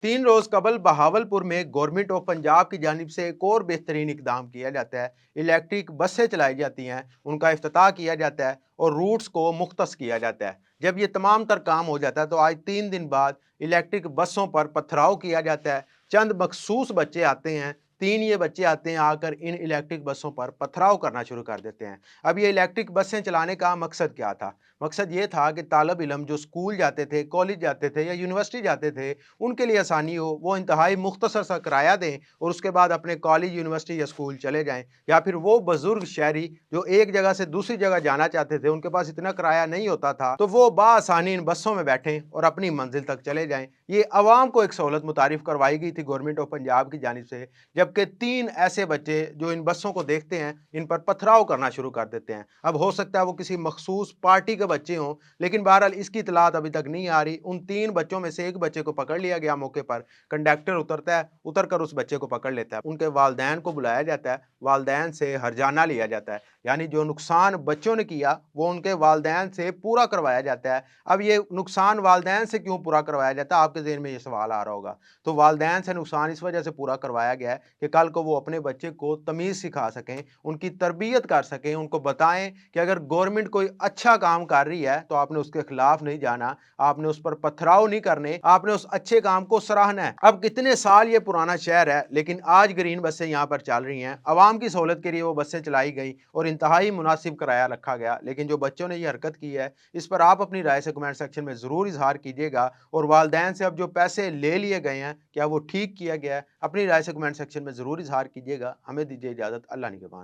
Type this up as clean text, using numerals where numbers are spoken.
3 रोज़ कबल बहावलपुर में government of Punjab की जानिब से एक और बेहतरीन इकदाम किया जाता है। इलेक्ट्रिक बसें चलाई जाती हैं, उनका इफ्तिताह किया जाता है और रूट्स को मुख्तस किया जाता है। जब ये तमाम तर काम हो जाता है तो आज 3 दिन बाद इलेक्ट्रिक बसों पर पथराव किया जाता है। चंद मखसूस बच्चे आते हैं, 3 ये बच्चे आते हैं, आकर इन इलेक्ट्रिक बसों पर पथराव करना शुरू कर देते हैं। अब ये इलेक्ट्रिक बसें चलाने का मकसद क्या था? मकसद ये था कि तालिब इल्म जो स्कूल जाते थे, कॉलेज जाते थे या यूनिवर्सिटी जाते थे, उनके लिए आसानी हो, वो इंतहाई मुख्तसर सा किराया दें और उसके बाद अपने कॉलेज, यूनिवर्सिटी या स्कूल चले जाएँ। या फिर वो बुज़ुर्ग शहरी जो एक जगह से दूसरी जगह जाना चाहते थे, उनके पास इतना किराया नहीं होता था, तो वो बाआसानी इन बसों में बैठें और अपनी मंज़िल तक चले जाएँ। ये अवाम को एक सहूलत मुतारिफ़ करवाई गई थी गवर्नमेंट ऑफ पंजाब की जानिब से, जबकि 3 ऐसे बच्चे जो इन बसों को देखते हैं, इन पर पथराव करना शुरू कर देते हैं। अब हो सकता है वो किसी मखसूस पार्टी के बच्चे हों, लेकिन बहरहाल इसकी इत्तलात अभी तक नहीं आ रही। उन 3 बच्चों में से एक बच्चे को पकड़ लिया गया मौके पर। कंडक्टर उतरता है, उतर कर उस बच्चे को पकड़ लेता है। उनके वालिदैन को बुलाया जाता है, वालिदैन से हर्जाना लिया जाता है। यानी जो नुकसान बच्चों ने किया, वो उनके वालिदैन से पूरा करवाया जाता है। अब ये नुकसान वालिदैन से क्यों पूरा करवाया जाता है? आपके ज़हन में ये सवाल आ रहा होगा। तो वालिदैन से नुकसान इस वजह से पूरा करवाया गया है कि कल को वो अपने बच्चे को तमीज़ सिखा सकें, उनकी तरबियत कर सकें, उनको बताएँ कि अगर गवर्नमेंट कोई अच्छा काम कर रही है, तो आपने उसके खिलाफ नहीं जाना, आपने उस पर पथराव नहीं करने, आपने उस अच्छे काम को सराहना है। अब कितने साल ये पुराना शहर है, लेकिन आज ग्रीन बसें यहाँ पर चल रही हैं। अवाम की सहूलत के लिए वो बसें चलाई गई और इंतहाई मुनासिब किराया रखा गया। लेकिन जो बच्चों ने ये हरकत की है, इस पर आप अपनी राय से कमेंट सेक्शन में ज़रूर इज़हार कीजिएगा और वालिदैन से अब जो पैसे ले लिए गए हैं, क्या वो ठीक किया गया है? अपनी राय से कमेंट सेक्शन में ज़रूर इज़हार कीजिएगा। हमें दीजिए इजाज़त। अल्लाह निगहबान।